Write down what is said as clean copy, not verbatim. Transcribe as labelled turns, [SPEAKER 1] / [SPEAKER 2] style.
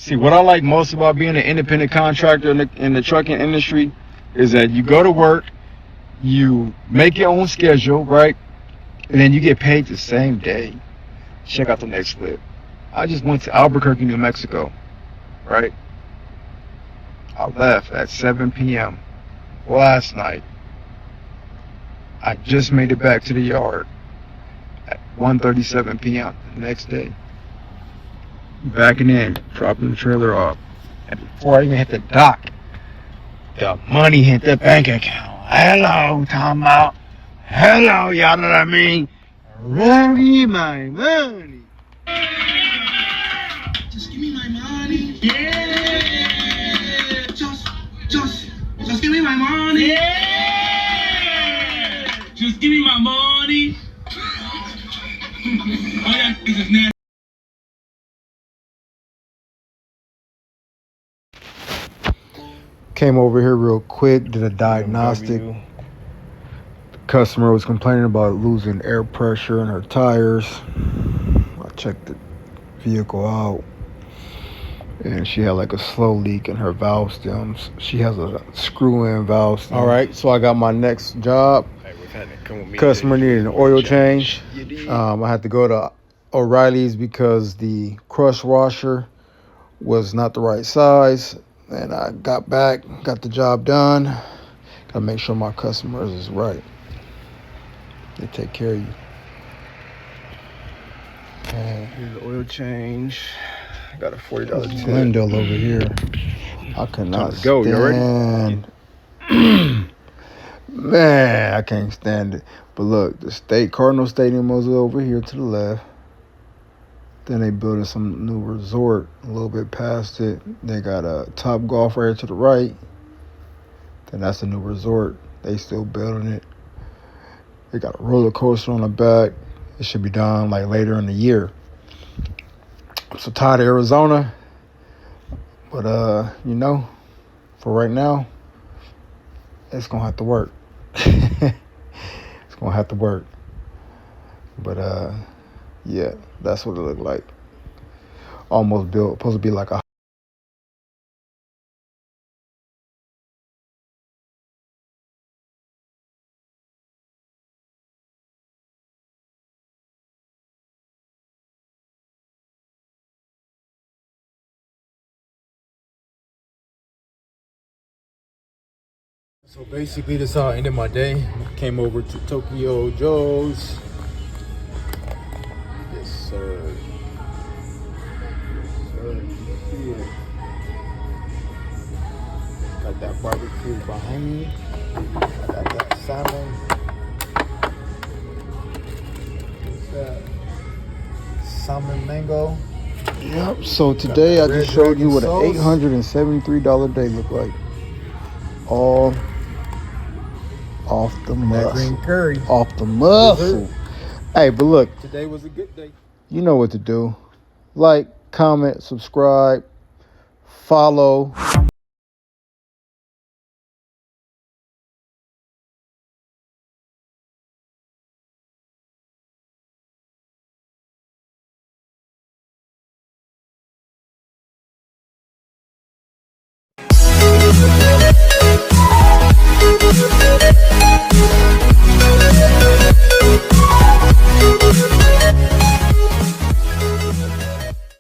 [SPEAKER 1] See, what I like most about being an independent contractor in the trucking industry is that you go to work, you make your own schedule, right? And then you get paid the same day. Check out the next clip. I just went to Albuquerque, New Mexico, right? I left at 7 p.m. last night. I just made it back to the yard at 1:37 p.m. the next day. Backing in, dropping the trailer off. And before I even hit the dock, the money hit the bank account. Hello, talking about. Hello, y'all know what I mean? Ready my money.
[SPEAKER 2] Just give me my money. Yeah. Just give me my money. Yeah. Just give me my money. Oh yeah, this is nasty.
[SPEAKER 1] Came over here real quick, did a diagnostic. The customer was complaining about losing air pressure in her tires. I checked the vehicle out, and she had like a slow leak in her valve stems. She has a screw-in valve stem. All right, so I got my next job. Customer needed an oil change. I had to go to O'Reilly's because the crush washer was not the right size. And I got back, got the job done. Gotta make sure my customers is right. They take care of you. And here's the oil change. Got a $40 tip. Glendale over here. I cannot stand. You ready? Man, I can't stand it. But look, the Cardinal Stadium was over here to the left. Then they building some new resort a little bit past it. They got a Top Golf right here to the right. Then that's the new resort. They still building it. They got a roller coaster on the back. It should be done like later in the year. I'm so tired of Arizona. But you know, for right now, it's gonna have to work. It's gonna have to work. But yeah, that's what it looked like. Almost built, supposed to be like a So basically, this is how I ended my day. Came over to Tokyo Joe's. Yes, sir. Yes, sir. Yeah. Got that barbecue behind me. Got that salmon. What's that? Salmon mango. Yep. So today I just showed you what an $873 day looked like. All off the muscle. Green curry. Off the muscle. Hey, but look. Today was a good day. You know what to do. Like, comment, subscribe, follow.